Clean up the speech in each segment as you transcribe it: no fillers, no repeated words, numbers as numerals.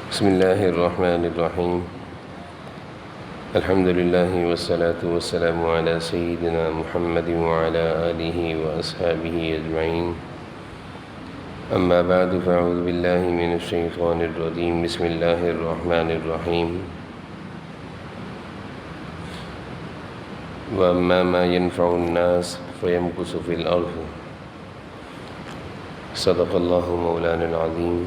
بسم اللہ الرحمن الرحیم الحمد للہ والصلاة والسلام علی سیدنا محمد وعلی آلہ واصحابہ اجمعین اما بعد فاعوذ باللہ من الشیطان الرجیم بسم اللہ الرحمن الرحیم واما ما ينفع الناس فيمكث في الارض صدق اللہ مولانا العظیم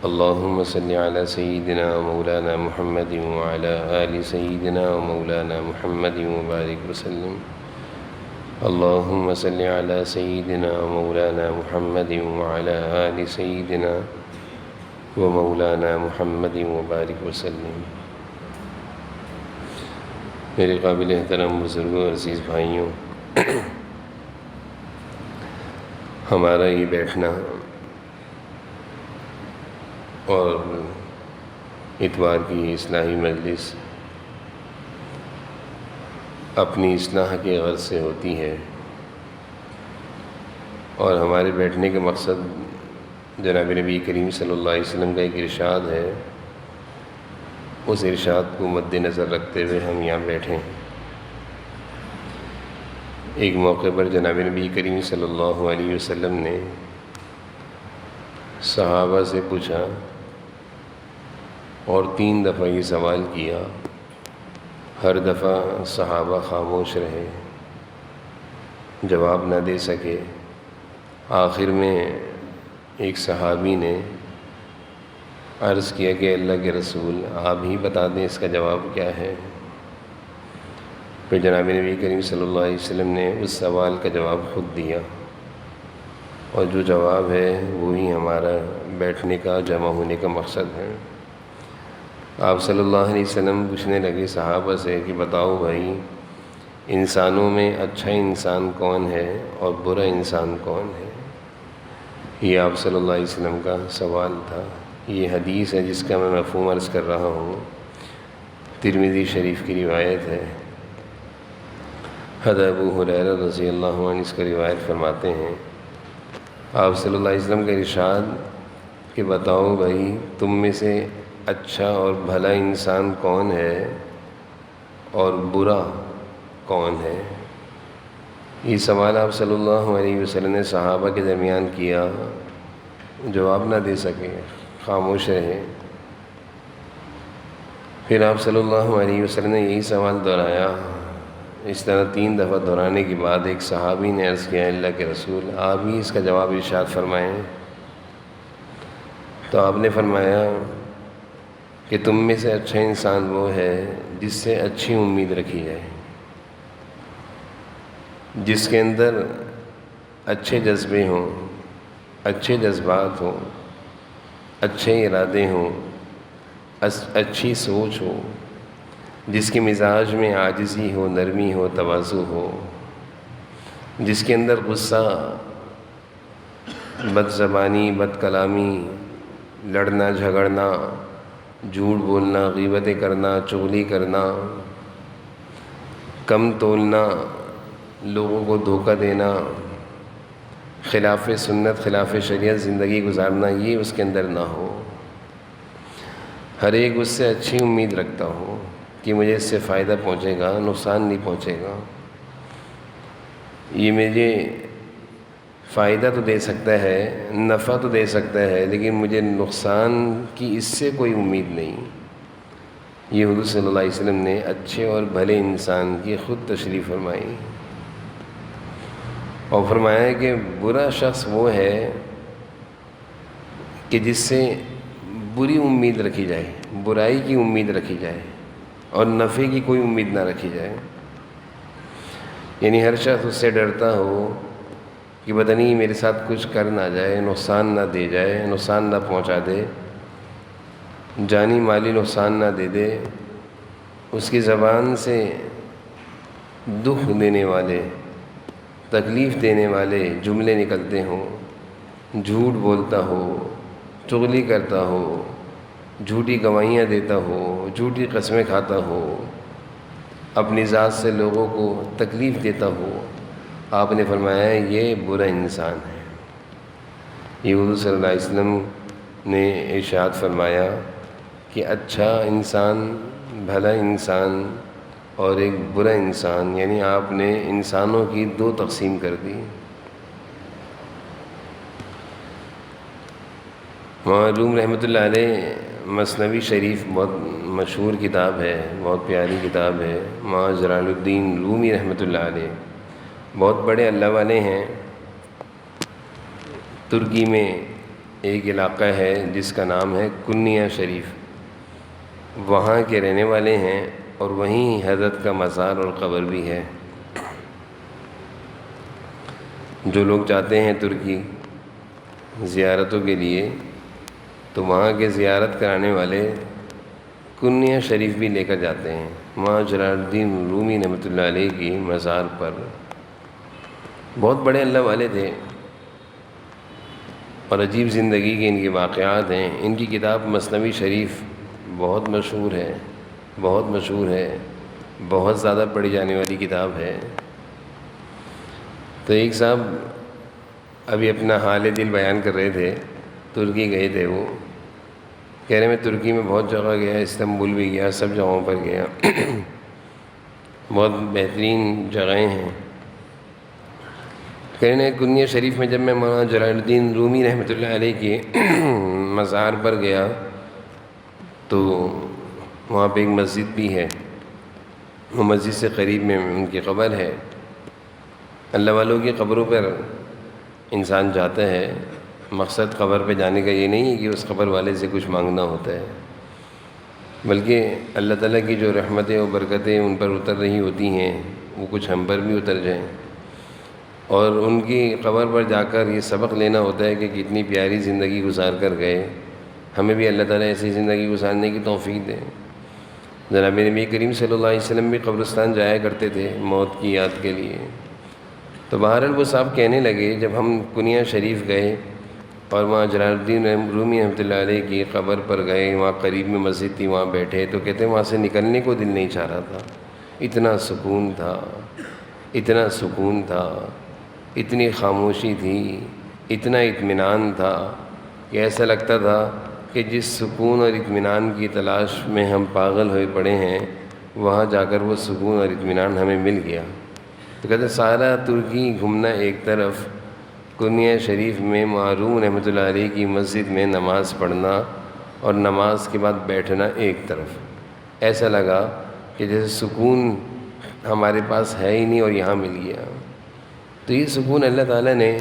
اللهم صل على سيدنا مولانا محمد وعلى آل سيدنا مولانا محمد وبارك وسلم اللهم صل على سيدنا مولانا محمد وعلى آل سيدنا ومولانا محمد وبارك وسلم۔ میرے قابل احترام بزرگوں، عزیز بھائیوں، ہمارا یہ بیٹھنا اور اتوار کی اصلاحی مجلس اپنی اصلاح کے غرض سے ہوتی ہے، اور ہمارے بیٹھنے کا مقصد جناب نبی کریم صلی اللہ علیہ وسلم کا ایک ارشاد ہے۔ اس ارشاد کو مد نظر رکھتے ہوئے ہم یہاں بیٹھیں۔ ایک موقع پر جناب نبی کریم صلی اللہ علیہ وسلم نے صحابہ سے پوچھا اور 3 دفعہ یہ سوال کیا۔ ہر دفعہ صحابہ خاموش رہے، جواب نہ دے سکے۔ آخر میں ایک صحابی نے عرض کیا کہ اللہ کے رسول، آپ ہی بتا دیں اس کا جواب کیا ہے۔ پھر جناب نبی کریم صلی اللہ علیہ وسلم نے اس سوال کا جواب خود دیا، اور جو جواب ہے وہی ہمارا بیٹھنے کا، جمع ہونے کا مقصد ہے۔ آپ صلی اللہ علیہ وسلم پوچھنے لگے صحابہ سے کہ بتاؤ بھائی، انسانوں میں اچھا انسان کون ہے اور برا انسان کون ہے؟ یہ آپ صلی اللہ علیہ وسلم کا سوال تھا۔ یہ حدیث ہے جس کا میں مفہوم عرض کر رہا ہوں، ترمذی شریف کی روایت ہے۔ حضرت ابو ہریرہ رضی اللہ عنہ اس کا روایت فرماتے ہیں، آپ صلی اللہ علیہ وسلم کا ارشاد کہ بتاؤ بھائی، تم میں سے اچھا اور بھلا انسان کون ہے اور برا کون ہے؟ یہ سوال آپ صلی اللہ علیہ وسلم نے صحابہ کے درمیان کیا، جواب نہ دے سکے، خاموش رہے۔ پھر آپ صلی اللہ علیہ وسلم نے یہی سوال دہرایا۔ اس طرح 3 دفعہ دہرانے کے بعد ایک صحابی نے عرض کیا، اللہ کے رسول، آپ ہی اس کا جواب ارشاد فرمائیں۔ تو آپ نے فرمایا کہ تم میں سے اچھا انسان وہ ہے جس سے اچھی امید رکھی جائے، جس کے اندر اچھے جذبے ہوں، اچھے جذبات ہوں، اچھے ارادے ہوں، اچھی سوچ ہو، جس کے مزاج میں عاجزی ہو، نرمی ہو، تواضع ہو، جس کے اندر غصہ، بد زبانی، بد کلامی، لڑنا جھگڑنا، جھوٹ بولنا، غیبتیں کرنا، چغلی کرنا، کم تولنا، لوگوں کو دھوکہ دینا، خلاف سنت، خلاف شریعت زندگی گزارنا، یہ اس کے اندر نہ ہو۔ ہر ایک اس سے اچھی امید رکھتا ہو کہ مجھے اس سے فائدہ پہنچے گا، نقصان نہیں پہنچے گا، یہ مجھے فائدہ تو دے سکتا ہے، نفع تو دے سکتا ہے، لیکن مجھے نقصان کی اس سے کوئی امید نہیں۔ یہ حضور صلی اللہ علیہ وسلم نے اچھے اور بھلے انسان کی خود تشریح فرمائی، اور فرمایا کہ برا شخص وہ ہے کہ جس سے بری امید رکھی جائے، برائی کی امید رکھی جائے اور نفع کی کوئی امید نہ رکھی جائے۔ یعنی ہر شخص اس سے ڈرتا ہو کہ پتہ نہیں میرے ساتھ کچھ کر نہ جائے، نقصان نہ دے جائے، نقصان نہ پہنچا دے، جانی مالی نقصان نہ دے دے۔ اس کی زبان سے دکھ دینے والے، تکلیف دینے والے جملے نکلتے ہوں، جھوٹ بولتا ہو، چغلی کرتا ہو، جھوٹی گواہیاں دیتا ہو، جھوٹی قسمیں کھاتا ہو، اپنی ذات سے لوگوں کو تکلیف دیتا ہو، آپ نے فرمایا یہ برا انسان ہے۔ یہ حضور صلی اللہ علیہ وسلم نے ارشاد فرمایا کہ اچھا انسان، بھلا انسان اور ایک برا انسان، یعنی آپ نے انسانوں کی دو تقسیم کر دی۔ معلوم رحمۃ اللہ علیہ مثنوی شریف بہت مشہور کتاب ہے، بہت پیاری کتاب ہے۔ جلال الدین رومی رحمۃ اللہ علیہ بہت بڑے اللہ والے ہیں۔ ترکی میں ایک علاقہ ہے جس کا نام ہے کنیا شریف، وہاں کے رہنے والے ہیں، اور وہیں حضرت کا مزار اور قبر بھی ہے۔ جو لوگ جاتے ہیں ترکی زیارتوں کے لیے تو وہاں کے زیارت کرانے والے کنیا شریف بھی لے کر جاتے ہیں، وہاں جلال الدین رومی رحمۃ اللہ علیہ کی مزار پر۔ بہت بڑے اللہ والے تھے اور عجیب زندگی کے ان کے واقعات ہیں۔ ان کی کتاب مثنوی شریف بہت مشہور ہے، بہت مشہور ہے، بہت زیادہ پڑھی جانے والی کتاب ہے۔ تو ایک صاحب ابھی اپنا حال دل بیان کر رہے تھے، ترکی گئے تھے، وہ کہہ رہے میں ترکی میں بہت جگہ گیا، استنبول بھی گیا، سب جگہوں پر گیا، بہت بہترین جگہیں ہیں۔ کہہ رہے ہیں کنیا شریف میں جب میں مولانا جلال الدین رومی رحمۃ اللہ علیہ کے مزار پر گیا تو وہاں پہ ایک مسجد بھی ہے، وہ مسجد سے قریب میں ان کی قبر ہے۔ اللہ والوں کی قبروں پر انسان جاتا ہے، مقصد قبر پہ جانے کا یہ نہیں ہے کہ اس قبر والے سے کچھ مانگنا ہوتا ہے، بلکہ اللہ تعالیٰ کی جو رحمتیں و برکتیں ان پر اتر رہی ہوتی ہیں وہ کچھ ہم پر بھی اتر جائیں، اور ان کی قبر پر جا کر یہ سبق لینا ہوتا ہے کہ کتنی پیاری زندگی گزار کر گئے، ہمیں بھی اللہ تعالیٰ ایسی زندگی گزارنے کی توفیق دے۔ جناب نبی کریم صلی اللہ علیہ وسلم بھی قبرستان جایا کرتے تھے موت کی یاد کے لیے۔ تو بہرحال وہ صاحب کہنے لگے جب ہم کنیا شریف گئے اور وہاں جلال الدین رومی رحمۃ اللہ علیہ کی قبر پر گئے، وہاں قریب میں مسجد تھی، وہاں بیٹھے تو کہتے ہیں وہاں سے نکلنے کو دل نہیں چاہ رہا تھا، اتنا سکون تھا، اتنا سکون تھا، اتنی خاموشی تھی، اتنا اطمینان تھا کہ ایسا لگتا تھا کہ جس سکون اور اطمینان کی تلاش میں ہم پاگل ہوئے پڑے ہیں وہاں جا کر وہ سکون اور اطمینان ہمیں مل گیا۔ تو کہتے ہیں سارا ترکی گھومنا ایک طرف، کنیا شریف میں معروم رحمۃ اللہ علیہ کی مسجد میں نماز پڑھنا اور نماز کے بعد بیٹھنا ایک طرف، ایسا لگا کہ جیسے سکون ہمارے پاس ہے ہی نہیں اور یہاں مل گیا۔ تو یہ سکون اللہ تعالیٰ نے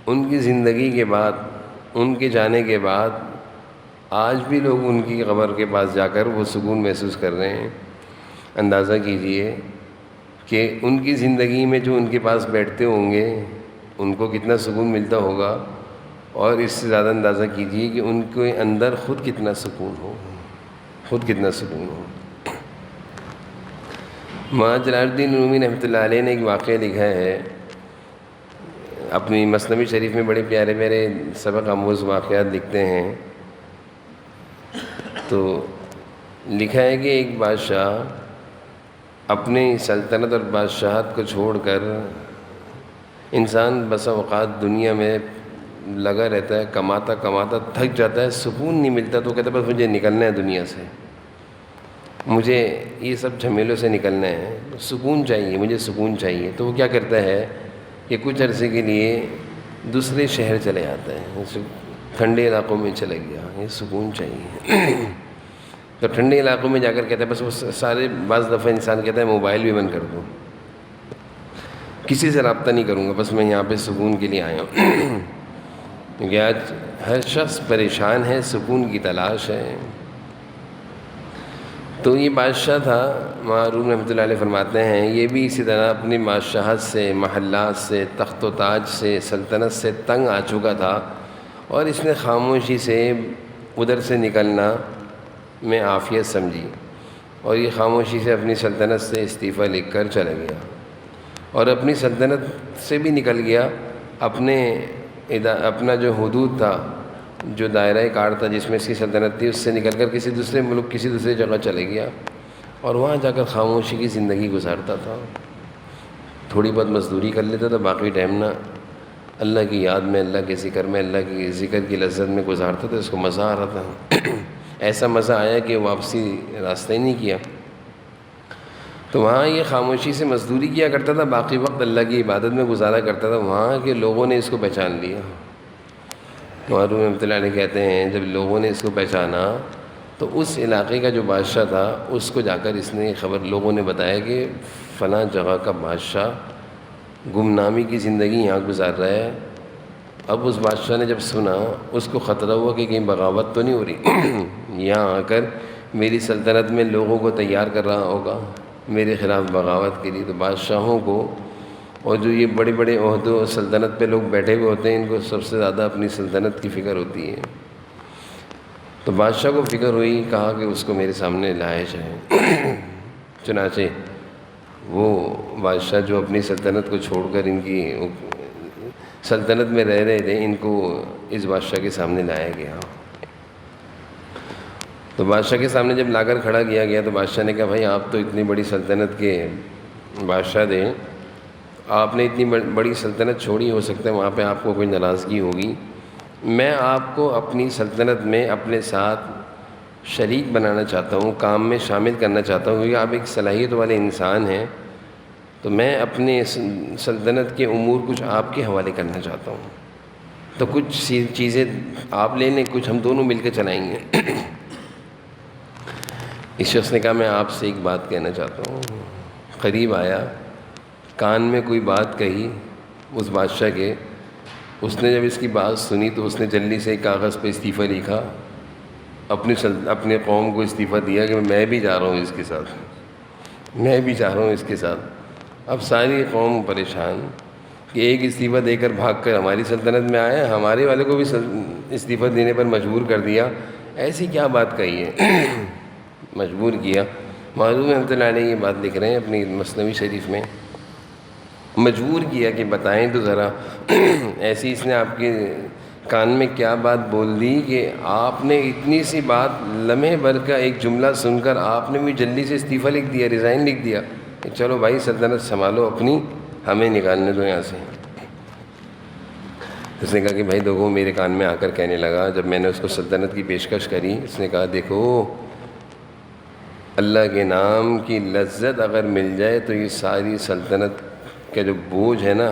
ان کی زندگی کے بعد، ان کے جانے کے بعد آج بھی لوگ ان کی قبر کے پاس جا کر وہ سکون محسوس کر رہے ہیں۔ اندازہ کیجئے کہ ان کی زندگی میں جو ان کے پاس بیٹھتے ہوں گے ان کو کتنا سکون ملتا ہوگا، اور اس سے زیادہ اندازہ کیجئے کہ ان کے اندر خود کتنا سکون ہو، خود کتنا سکون ہو۔ مولانا جلال الدین رومی رحمۃ اللہ علیہ نے ایک واقعہ لکھا ہے اپنی مثنوی شریف میں، بڑے پیارے پیارے سبق آموز واقعات لکھتے ہیں۔ تو لکھا ہے کہ ایک بادشاہ اپنی سلطنت اور بادشاہت کو چھوڑ کر، انسان بسا اوقات دنیا میں لگا رہتا ہے، کماتا کماتا تھک جاتا ہے، سکون نہیں ملتا، تو کہتا ہے بس مجھے نکلنا ہے دنیا سے، مجھے یہ سب جھمیلوں سے نکلنا ہے، سکون چاہیے، مجھے سکون چاہیے۔ تو وہ کیا کرتا ہے کہ کچھ عرصے کے لیے دوسرے شہر چلے جاتا ہے، ٹھنڈے علاقوں میں چلے گیا، یہ سکون چاہیے۔ تو ٹھنڈے علاقوں میں جا کر کہتا ہے بس وہ سارے، بعض دفعہ انسان کہتا ہے موبائل بھی بند کر دوں، کسی سے رابطہ نہیں کروں گا، بس میں یہاں پہ سکون کے لیے آیا ہوں۔ کیونکہ آج ہر شخص پریشان ہے، سکون کی تلاش ہے۔ تو یہ بادشاہ تھا، معروف رحمۃ اللہ علیہ فرماتے ہیں یہ بھی اسی طرح اپنی بادشاہت سے، محلات سے، تخت و تاج سے، سلطنت سے تنگ آ چکا تھا، اور اس نے خاموشی سے ادھر سے نکلنا میں عافیت سمجھی، اور یہ خاموشی سے اپنی سلطنت سے استعفیٰ لکھ کر چلا گیا، اور اپنی سلطنت سے بھی نکل گیا، اپنا جو حدود تھا، جو دائرہ کار تھا جس میں اس کی سلطنت تھی، اس سے نکل کر کسی دوسرے ملک، کسی دوسرے جگہ چلے گیا، اور وہاں جا کر خاموشی کی زندگی گزارتا تھا، تھوڑی بہت مزدوری کر لیتا تھا، باقی ٹائم نا اللہ کی یاد میں، اللہ کے ذکر میں، اللہ کی ذکر کی لذت میں گزارتا تھا، اس کو مزہ آ رہا تھا ایسا مزہ آیا کہ واپسی راستہ ہی نہیں کیا۔ تو وہاں یہ خاموشی سے مزدوری کیا کرتا تھا، باقی وقت اللہ کی عبادت میں گزارا کرتا تھا۔ وہاں کے لوگوں نے اس کو پہچان لیا۔ معروف رحمۃ اللہ علیہ کہتے ہیں جب لوگوں نے اس کو پہچانا تو اس علاقے کا جو بادشاہ تھا اس کو جا کر اس نے خبر، لوگوں نے بتایا کہ فلاں جگہ کا بادشاہ گمنامی کی زندگی یہاں گزار رہا ہے۔ اب اس بادشاہ نے جب سنا، اس کو خطرہ ہوا کہ کہیں بغاوت تو نہیں ہو رہی، یہاں آ کر میری سلطنت میں لوگوں کو تیار کر رہا ہوگا میرے خلاف بغاوت کے لیے۔ تو بادشاہوں کو، اور جو یہ بڑے بڑے عہدوں سلطنت پہ لوگ بیٹھے ہوئے ہوتے ہیں، ان کو سب سے زیادہ اپنی سلطنت کی فکر ہوتی ہے۔ تو بادشاہ کو فکر ہوئی، کہا کہ اس کو میرے سامنے لایا جائے۔ چنانچہ وہ بادشاہ جو اپنی سلطنت کو چھوڑ کر ان کی سلطنت میں رہ رہے تھے، ان کو اس بادشاہ کے سامنے لایا گیا۔ تو بادشاہ کے سامنے جب لا کر کھڑا کیا گیا تو بادشاہ نے کہا بھائی آپ تو اتنی بڑی سلطنت کے بادشاہ تھے، آپ نے اتنی بڑی سلطنت چھوڑی، ہو سکتا ہے وہاں پہ آپ کو کوئی ناراضگی ہوگی، میں آپ کو اپنی سلطنت میں اپنے ساتھ شریک بنانا چاہتا ہوں، کام میں شامل کرنا چاہتا ہوں، کیونکہ آپ ایک صلاحیت والے انسان ہیں، تو میں اپنے سلطنت کے امور کچھ آپ کے حوالے کرنا چاہتا ہوں، تو کچھ چیزیں آپ لے لیں، کچھ ہم دونوں مل کے چلائیں گے۔ اس شخص نے کہا میں آپ سے ایک بات کہنا چاہتا ہوں۔ قریب آیا، کان میں کوئی بات کہی اس بادشاہ کے، اس نے جب اس کی بات سنی تو اس نے جلدی سے ایک کاغذ پہ استعفیٰ لکھا، اپنے قوم کو استعفیٰ دیا کہ میں بھی جا رہا ہوں اس کے ساتھ، میں بھی جا رہا ہوں اس کے ساتھ۔ اب ساری قوم پریشان کہ ایک استعفیٰ دے کر بھاگ کر ہماری سلطنت میں آیا، ہمارے والے کو بھی استعفیٰ دینے پر مجبور کر دیا، ایسی کیا بات کہی ہے؟ مجبور کیا۔ معروف رحمۃ اللہ علیہ یہ بات لکھ رہے ہیں اپنی مثنوی شریف میں، مجبور کیا کہ بتائیں تو ذرا ایسی اس نے آپ کے کان میں کیا بات بول دی کہ آپ نے اتنی سی بات، لمحے بھر کا ایک جملہ سن کر آپ نے بھی جلدی سے استعفیٰ لکھ دیا، ریزائن لکھ دیا کہ چلو بھائی سلطنت سنبھالو اپنی، ہمیں نکالنے دو یہاں سے۔ اس نے کہا کہ بھائی دیکھو، میرے کان میں آ کر کہنے لگا، جب میں نے اس کو سلطنت کی پیشکش کری، اس نے کہا دیکھو اللہ کے نام کی لذت اگر مل جائے تو یہ ساری سلطنت کا جو بوجھ ہے نا،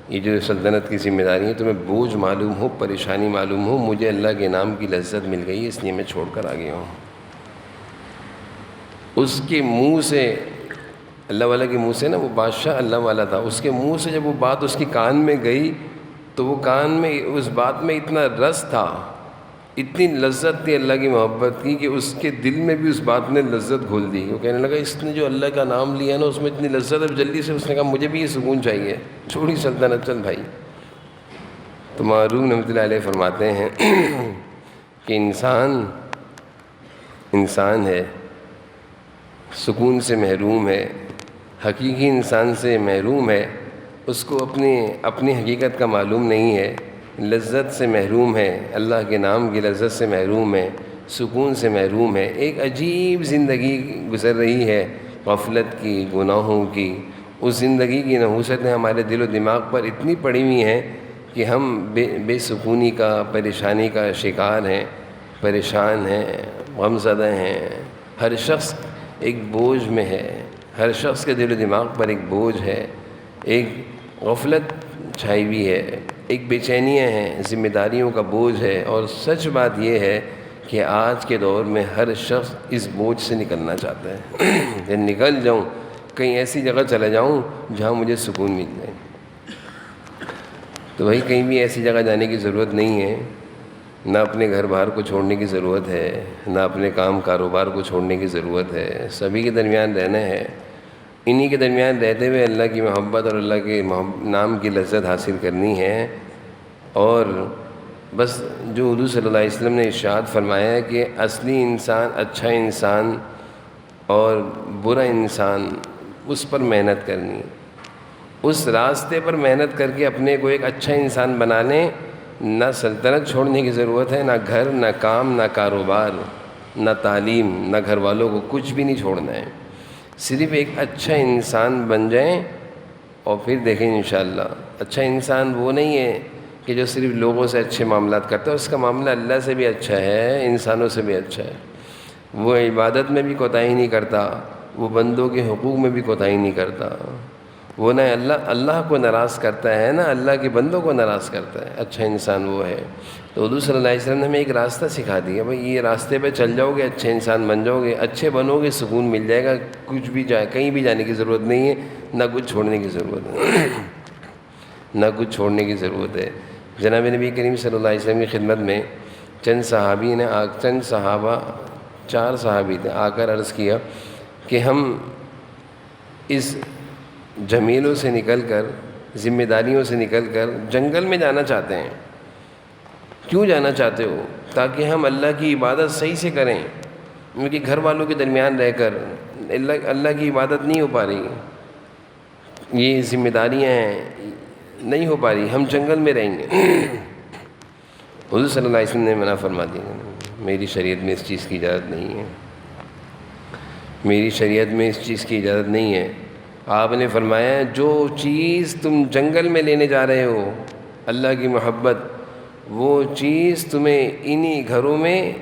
یہ جو سلطنت کی ذمہ داری ہے، تمہیں بوجھ معلوم ہو، پریشانی معلوم ہو، مجھے اللہ کے نام کی لذت مل گئی، اس لیے میں چھوڑ کر آ گیا ہوں۔ اس کے منہ سے، اللہ والا کے منہ سے نا، وہ بادشاہ اللہ والا تھا، اس کے منہ سے جب وہ بات اس کے کان میں گئی تو وہ کان میں اس بات میں اتنا رس تھا، اتنی لذت تھی اللہ کی محبت کی کہ اس کے دل میں بھی اس بات نے لذت گھول دی۔ وہ کہنے لگا اس نے جو اللہ کا نام لیا نا، اس میں اتنی لذت ہے، جلدی سے اس نے کہا مجھے بھی یہ سکون چاہیے، چھوڑی سلطنت، چل بھائی۔ تو معروف رحمۃ اللہ علیہ فرماتے ہیں کہ انسان ہے، سکون سے محروم ہے، حقیقی انسان سے محروم ہے، اس کو اپنی حقیقت کا معلوم نہیں ہے، لذت سے محروم ہے، اللہ کے نام کی لذت سے محروم ہے، سکون سے محروم ہے، ایک عجیب زندگی گزر رہی ہے، غفلت کی، گناہوں کی۔ اس زندگی کی نحوستیں ہمارے دل و دماغ پر اتنی پڑی ہوئی ہیں کہ ہم بے سکونی کا، پریشانی کا شکار ہیں، پریشان ہیں، غم زدہ ہیں۔ ہر شخص ایک بوجھ میں ہے، ہر شخص کے دل و دماغ پر ایک بوجھ ہے، ایک غفلت چھائی ہوئی ہے، ایک بے چینیاں ہیں، ذمہ داریوں کا بوجھ ہے۔ اور سچ بات یہ ہے کہ آج کے دور میں ہر شخص اس بوجھ سے نکلنا چاہتا ہے کہ نکل جاؤں، کہیں ایسی جگہ چلا جاؤں جہاں مجھے سکون مل جائے۔ تو بھائی کہیں بھی ایسی جگہ جانے کی ضرورت نہیں ہے، نہ اپنے گھر بار کو چھوڑنے کی ضرورت ہے، نہ اپنے کام کاروبار کو چھوڑنے کی ضرورت ہے، سبھی کے درمیان رہنا ہے۔ انہی کے درمیان رہتے ہوئے اللہ کی محبت اور اللہ کے نام کی لذت حاصل کرنی ہے۔ اور بس جو حضور صلی اللہ علیہ وسلم نے ارشاد فرمایا ہے کہ اصلی انسان، اچھا انسان اور برا انسان، اس پر محنت کرنی، اس راستے پر محنت کر کے اپنے کو ایک اچھا انسان بنا لیں۔ نہ سلطنت چھوڑنے کی ضرورت ہے، نہ گھر، نہ کام، نہ کاروبار، نہ تعلیم، نہ گھر والوں کو، کچھ بھی نہیں چھوڑنا ہے، صرف ایک اچھا انسان بن جائیں اور پھر دیکھیں انشاءاللہ اچھا انسان وہ نہیں ہے کہ جو صرف لوگوں سے اچھے معاملات کرتا ہے، اس کا معاملہ اللہ سے بھی اچھا ہے، انسانوں سے بھی اچھا ہے۔ وہ عبادت میں بھی کوتاہی نہیں کرتا، وہ بندوں کے حقوق میں بھی کوتاہی نہیں کرتا، وہ نہ اللہ کو ناراض کرتا ہے نہ اللہ کے بندوں کو ناراض کرتا ہے۔ اچھا انسان وہ ہے۔ تو حضور صلی اللہ علیہ وسلم نے ہمیں ایک راستہ سکھا دیا، بھائی یہ راستے پہ چل جاؤ گے، اچھے انسان بن جاؤ گے، اچھے بنو گے، سکون مل جائے گا، کچھ بھی کہیں بھی جانے کی ضرورت نہیں ہے، نہ کچھ چھوڑنے کی ضرورت ہے نہ کچھ چھوڑنے کی ضرورت ہے۔ جناب نبی کریم صلی اللہ علیہ وسلم کی خدمت میں چند صحابہ 4 صحابی تھے، آ کر عرض کیا کہ ہم اس جھمیلوں سے نکل کر، ذمہ داریوں سے نکل کر جنگل میں جانا چاہتے ہیں۔ کیوں جانا چاہتے ہو؟ تاکہ ہم اللہ کی عبادت صحیح سے کریں، کیونکہ گھر والوں کے درمیان رہ کر اللہ کی عبادت نہیں ہو پا رہی، یہ ذمہ داریاں ہیں، نہیں ہو پا رہی، ہم جنگل میں رہیں گے۔ حضور صلی اللہ علیہ وسلم نے منع فرما دیا، میری شریعت میں اس چیز کی اجازت نہیں ہے، میری شریعت میں اس چیز کی اجازت نہیں ہے۔ آپ نے فرمایا جو چیز تم جنگل میں لینے جا رہے ہو، اللہ کی محبت، وہ چیز تمہیں انہی گھروں میں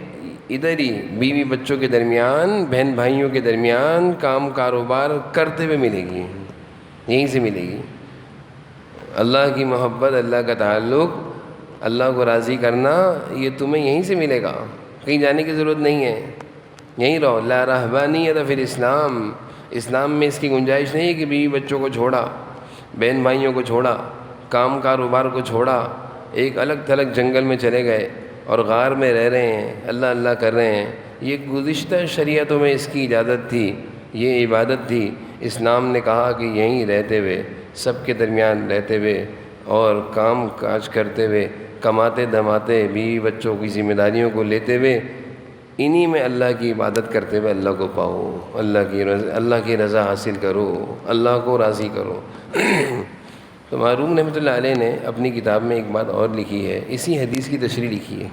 ادھر ہی بیوی بچوں کے درمیان، بہن بھائیوں کے درمیان کام کاروبار کرتے ہوئے ملے گی، یہیں سے ملے گی۔ اللہ کی محبت، اللہ کا تعلق، اللہ کو راضی کرنا، یہ تمہیں یہیں سے ملے گا، کہیں جانے کی ضرورت نہیں ہے، یہیں رہو۔ لا رہبانیت فی الاسلام، اسلام میں اس کی گنجائش نہیں ہے کہ بیوی بچوں کو چھوڑا، بہن بھائیوں کو چھوڑا، کام کاروبار کو چھوڑا، ایک الگ تھلگ جنگل میں چلے گئے اور غار میں رہ رہے ہیں، اللہ اللہ کر رہے ہیں۔ یہ گزشتہ شریعتوں میں اس کی اجازت تھی، یہ عبادت تھی۔ اسلام نے کہا کہ یہیں رہتے ہوئے، سب کے درمیان رہتے ہوئے اور کام کاج کرتے ہوئے، کماتے دماتے، بیوی بچوں کی ذمہ داریوں کو لیتے ہوئے، انہی میں اللہ کی عبادت کرتے ہوئے اللہ کو پاؤ، اللہ کی رضا حاصل کرو، اللہ کو راضی کرو۔ تو معروم رحمۃ اللہ علیہ نے اپنی کتاب میں ایک بات اور لکھی ہے، اسی حدیث کی تشریح لکھی ہے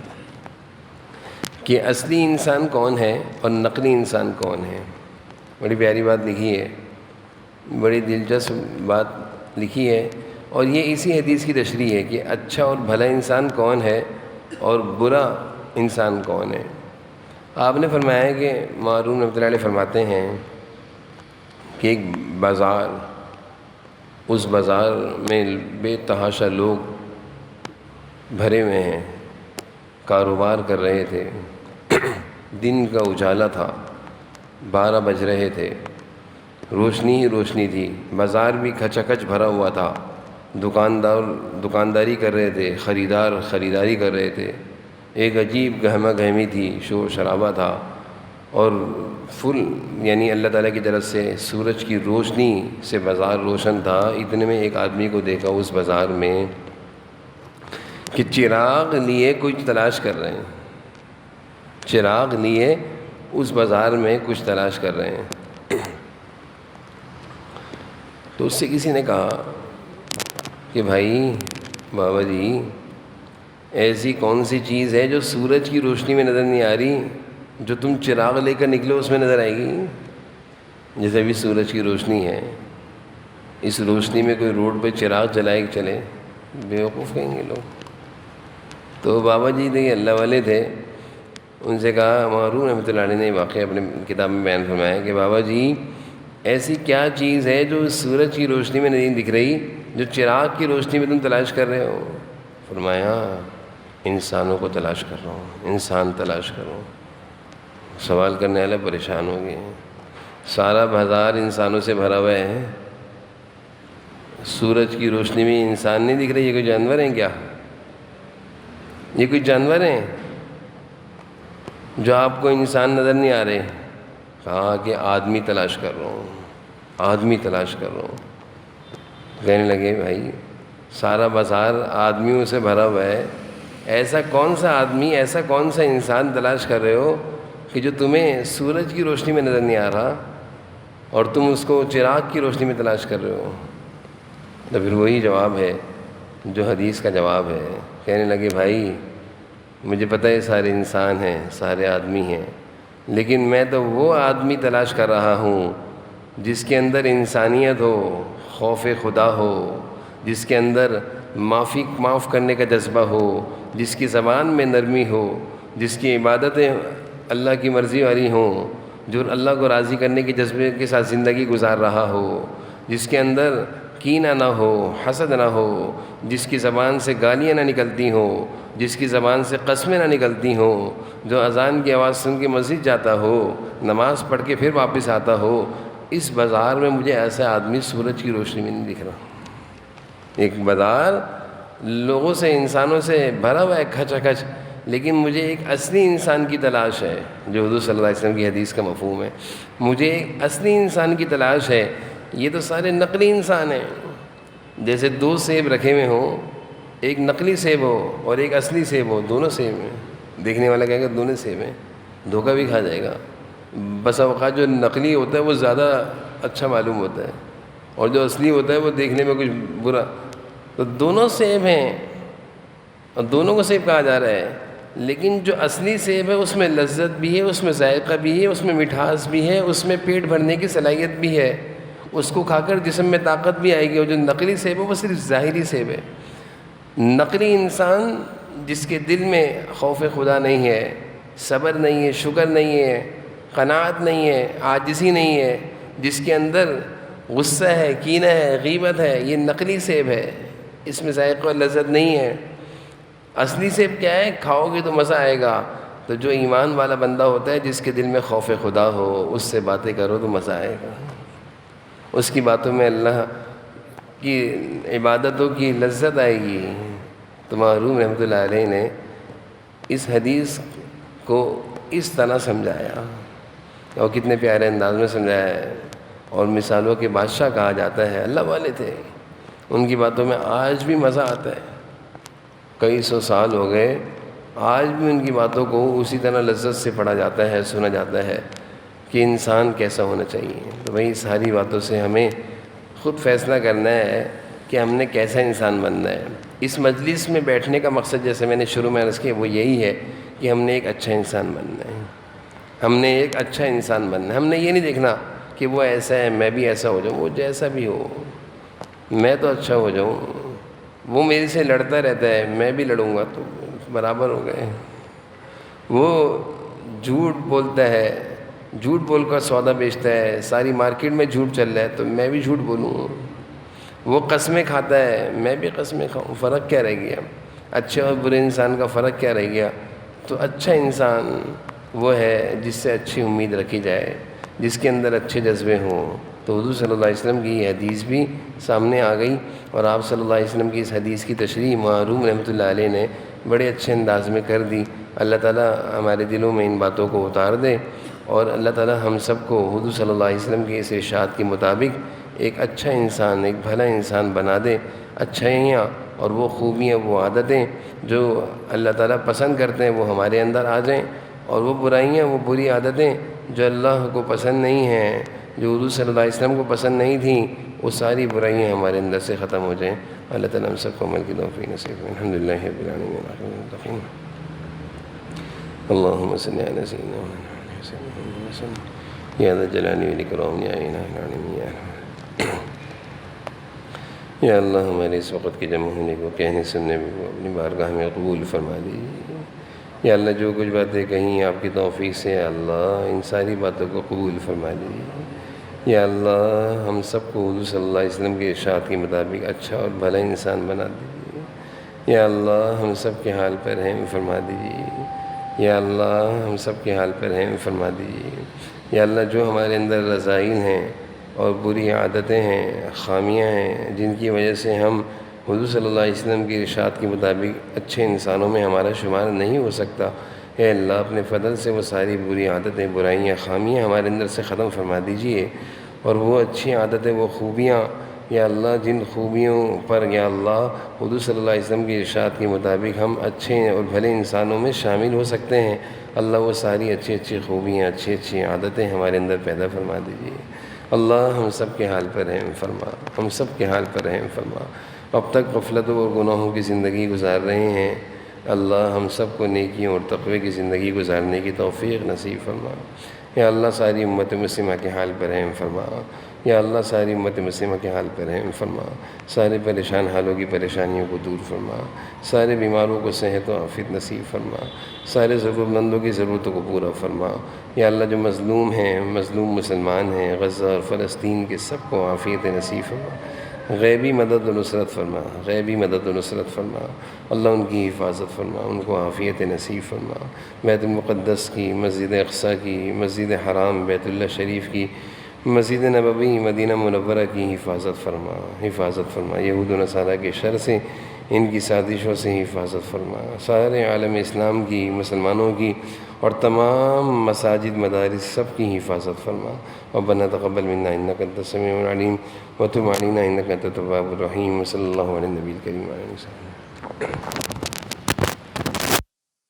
کہ اصلی انسان کون ہے اور نقلی انسان کون ہے۔ بڑی پیاری بات لکھی ہے، بڑی دلچسپ بات لکھی ہے، اور یہ اسی حدیث کی تشریح ہے کہ اچھا اور بھلا انسان کون ہے اور برا انسان کون ہے۔ آپ نے فرمایا کہ معروف رحمۃ اللہ علیہ فرماتے ہیں کہ ایک بازار، اس بازار میں بے تحاشا لوگ بھرے ہوئے ہیں، کاروبار کر رہے تھے، دن کا اجالا تھا، 12 بج رہے تھے، روشنی ہی روشنی تھی، بازار بھی کھچا کھچ بھرا ہوا تھا، دکانداری کر رہے تھے، خریدار خریداری کر رہے تھے، ایک عجیب گہما گہمی تھی، شور شرابہ تھا، اور یعنی اللہ تعالیٰ کی طرف سے سورج کی روشنی سے بازار روشن تھا۔ اتنے میں ایک آدمی کو دیکھا اس بازار میں کہ چراغ لیے کچھ تلاش کر رہے ہیں، چراغ لیے اس بازار میں کچھ تلاش کر رہے ہیں۔ تو اس سے کسی نے کہا کہ بھائی بابا جی، ایسی کون سی چیز ہے جو سورج کی روشنی میں نظر نہیں آ رہی، جو تم چراغ لے کر نکلو اس میں نظر آئے گی؟ جیسے ابھی سورج کی روشنی ہے، اس روشنی میں کوئی روڈ پہ چراغ جلائے کہ چلے؟ بیوقوف کہیں گے لوگ۔ تو بابا جی دیکھیے اللہ والے تھے، ان سے کہا، معروف رحمۃ اللہ علیہ نے واقعہ اپنے کتاب میں بیان فرمایا کہ بابا جی ایسی کیا چیز ہے جو سورج کی روشنی میں نہیں دکھ رہی، جو چراغ کی روشنی میں تم تلاش کر رہے ہو؟ فرمایا انسانوں کو تلاش کر رہا ہوں، انسان تلاش کر رہا ہوں۔ سوال کرنے والے پریشان ہو گئے ہیں، سارا بازار انسانوں سے بھرا ہوا ہے، سورج کی روشنی میں انسان نہیں دکھ رہے، یہ کوئی جانور ہیں کیا؟ یہ کوئی جانور ہیں جو آپ کو انسان نظر نہیں آ رہے؟ کہا کہ آدمی تلاش کر رہا ہوں، آدمی تلاش کر رہا ہوں۔ کہنے لگے بھائی سارا بازار آدمیوں سے بھرا ہوا ہے، ایسا کون سا آدمی، ایسا کون سا انسان تلاش کر رہے ہو کہ جو تمہیں سورج کی روشنی میں نظر نہیں آ رہا اور تم اس کو چراغ کی روشنی میں تلاش کر رہے ہو؟ تو پھر وہی جواب ہے جو حدیث کا جواب ہے۔ کہنے لگے بھائی مجھے پتہ ہے سارے انسان ہیں، سارے آدمی ہیں، لیکن میں تو وہ آدمی تلاش کر رہا ہوں جس کے اندر انسانیت ہو، خوف خدا ہو، جس کے اندر معاف کرنے کا جذبہ ہو، جس کی زبان میں نرمی ہو، جس کی عبادتیں اللہ کی مرضی والی ہوں، جو اللہ کو راضی کرنے کے جذبے کے ساتھ زندگی گزار رہا ہو، جس کے اندر کینہ نہ ہو، حسد نہ ہو، جس کی زبان سے گالیاں نہ نکلتی ہوں، جس کی زبان سے قسمیں نہ نکلتی ہوں، جو اذان کی آواز سن کے مسجد جاتا ہو، نماز پڑھ کے پھر واپس آتا ہو، اس بازار میں مجھے ایسا آدمی سورج کی روشنی میں نہیں دکھ رہا۔ ایک بازار لوگوں سے، انسانوں سے بھرا ہوا ہے کھچا کھچ، لیکن مجھے ایک اصلی انسان کی تلاش ہے، جو حضور صلی اللہ علیہ وسلم کی حدیث کا مفہوم ہے۔ مجھے ایک اصلی انسان کی تلاش ہے۔ یہ تو سارے نقلی انسان ہیں، جیسے دو سیب رکھے ہوئے ہوں، ایک نقلی سیب ہو اور ایک اصلی سیب ہو، دونوں سیب ہیں، دیکھنے والا کہے گا دونوں سیب ہیں، دھوکہ بھی کھا جائے گا۔ بس اوقات جو نقلی ہوتا ہے وہ زیادہ اچھا معلوم ہوتا ہے، اور جو اصلی ہوتا ہے وہ دیکھنے میں کچھ برا۔ تو دونوں سیب ہیں اور دونوں کو سیب کہا جا رہا ہے، لیکن جو اصلی سیب ہے اس میں لذت بھی ہے، اس میں ذائقہ بھی ہے، اس میں مٹھاس بھی ہے، اس میں پیٹ بھرنے کی صلاحیت بھی ہے، اس کو کھا کر جسم میں طاقت بھی آئے گی۔ اور جو نقلی سیب ہے وہ صرف ظاہری سیب ہے۔ نقلی انسان جس کے دل میں خوف خدا نہیں ہے، صبر نہیں ہے، شکر نہیں ہے، قناعت نہیں ہے، عاجزی نہیں ہے، جس کے اندر غصہ ہے، کینہ ہے، غیبت ہے، یہ نقلی سیب ہے، اس میں ذائقہ اور لذت نہیں ہے۔ اصلی سیب کیا ہے؟ کھاؤ گے تو مزہ آئے گا۔ تو جو ایمان والا بندہ ہوتا ہے، جس کے دل میں خوف خدا ہو، اس سے باتیں کرو تو مزہ آئے گا، اس کی باتوں میں اللہ کی عبادتوں کی لذت آئے گی۔ تو محروم رحمۃ اللہ علیہ نے اس حدیث کو اس طرح سمجھایا، اور کتنے پیارے انداز میں سمجھایا ہے، اور مثالوں کے بادشاہ کہا جاتا ہے۔ اللہ والے تھے، ان کی باتوں میں آج بھی مزہ آتا ہے، کئی سو سال ہو گئے، آج بھی ان کی باتوں کو اسی طرح لذت سے پڑھا جاتا ہے، سنا جاتا ہے کہ انسان کیسا ہونا چاہیے۔ تو بھائی ساری باتوں سے ہمیں خود فیصلہ کرنا ہے کہ ہم نے کیسا انسان بننا ہے۔ اس مجلس میں بیٹھنے کا مقصد، جیسے میں نے شروع میں عرض کیا، وہ یہی ہے کہ ہم نے ایک اچھا انسان بننا ہے، ہم نے ایک اچھا انسان بننا ہے۔ ہم نے یہ نہیں دیکھنا کہ وہ ایسا ہے میں بھی ایسا ہو جاؤں، وہ جیسا بھی ہو میں تو اچھا ہو جاؤں، وہ میرے سے لڑتا رہتا ہے میں بھی لڑوں گا تو برابر ہو گئے۔ وہ جھوٹ بولتا ہے، جھوٹ بول کر سودا بیچتا ہے، ساری مارکیٹ میں جھوٹ چل رہا ہے تو میں بھی جھوٹ بولوں۔ وہ قسمیں کھاتا ہے میں بھی قسمیں کھاؤں، فرق کیا رہ گیا؟ اچھے اور برے انسان کا فرق کیا رہ گیا؟ تو اچھا انسان وہ ہے جس سے اچھی امید رکھی جائے، جس کے اندر اچھے جذبے ہوں۔ تو حضور صلی اللہ علیہ وسلم کی یہ حدیث بھی سامنے آ گئی، اور آپ صلی اللہ علیہ وسلم کی اس حدیث کی تشریح محروم رحمۃ اللہ علیہ نے بڑے اچھے انداز میں کر دی۔ اللہ تعالیٰ ہمارے دلوں میں ان باتوں کو اتار دے، اور اللہ تعالیٰ ہم سب کو حضور صلی اللہ علیہ وسلم کے اس ارشاد کے مطابق ایک اچھا انسان، ایک بھلا انسان بنا دے۔ اچھائیاں اور وہ خوبیاں، وہ عادتیں جو اللہ تعالیٰ پسند کرتے ہیں وہ ہمارے اندر آ جائیں، اور وہ برائیاں، وہ بری عادتیں جو اللہ کو پسند نہیں ہیں، جو حضور صلی اللہ علیہ وسلم کو پسند نہیں تھیں، وہ ساری برائیاں ہمارے اندر سے ختم ہو جائیں۔ اللہ تعالیٰ ہم سب کو عمل کی توفیق نصیب فرمائے۔ الحمدللہ رب العالمین۔ اللہم صلی علی سیدنا محمد وسلم۔ یا ذا الجلال والاکرام، یا الہ العالمین، یا اللہ ہمارے اس وقت کے جمع ہونے کو، کہنے سننے کو اپنی بارگاہ میں قبول فرما دیجیے۔ یا اللہ جو کچھ باتیں کہیں آپ کی توفیق سے، یا اللہ ان ساری باتوں کو قبول فرما دیجیے۔ یا اللہ ہم سب کو حضور صلی اللہ علیہ وسلم کے ارشاد کے مطابق اچھا اور بھلا انسان بنا دیجیے۔ یا اللہ ہم سب کے حال پر رحم فرما دیجیے۔ یا اللہ ہم سب کے حال پر رحم فرما دیجیے۔ یا اللہ جو ہمارے اندر رذائل ہیں اور بری عادتیں ہیں، خامیاں ہیں، جن کی وجہ سے ہم حضور صلی اللہ علیہ وسلم کے ارشاد کے مطابق اچھے انسانوں میں ہمارا شمار نہیں ہو سکتا، اے اللہ اپنے فضل سے وہ ساری بری عادتیں، برائیاں، خامیاں ہمارے اندر سے ختم فرما دیجیے، اور وہ اچھی عادتیں، وہ خوبیاں، یا اللہ جن خوبیوں پر یا اللہ حضور صلی اللہ علیہ وسلم کے ارشاد کے مطابق ہم اچھے اور بھلے انسانوں میں شامل ہو سکتے ہیں، اللہ وہ ساری اچھی اچھی خوبیاں، اچھی اچھی عادتیں ہمارے اندر پیدا فرما دیجیے۔ اللہ ہم سب کے حال پر رحم فرما، ہم سب کے حال پر رحم فرما۔ اب تک غفلتوں اور گناہوں کی زندگی گزار رہے ہیں، اللہ ہم سب کو نیکیوں اور تقوی کی زندگی گزارنے کی توفیق نصیب فرما۔ یا اللہ ساری امت مسلمہ کے حال پر رحم فرما۔ یا اللہ ساری امت مسلمہ کے حال پر رحم فرما، سارے پریشان حالوں کی پریشانیوں کو دور فرما، سارے بیماروں کو صحت و عافیت نصیب فرما، سارے ضرورت مندوں کی ضرورتوں کو پورا فرما۔ یا اللہ جو مظلوم ہیں، مظلوم مسلمان ہیں غزہ اور فلسطین کے، سب کو عافیت نصیب فرما، غیبی مدد و نصرت فرما، غیبی مدد و نصرت فرما۔ اللہ ان کی حفاظت فرما، ان کو عافیت نصیب فرما۔ بیت المقدس کی، مسجد اقصیٰ کی، مسجد حرام بیت اللہ شریف کی، مسجد نبوی مدینہ منورہ کی حفاظت فرما، حفاظت فرما۔ یہود و نصارہ کے شر سے، ان کی سازشوں سے حفاظت فرما۔ سارے عالم اسلام کی، مسلمانوں کی اور تمام مساجد مدارس سب کی حفاظت فرما۔ ربنا تقبل منا انک انت السمیع العلیم وتب علینا انک انت التواب الرحیم۔ صلی اللہ علیہ نبی الکریم علیہ وسلم۔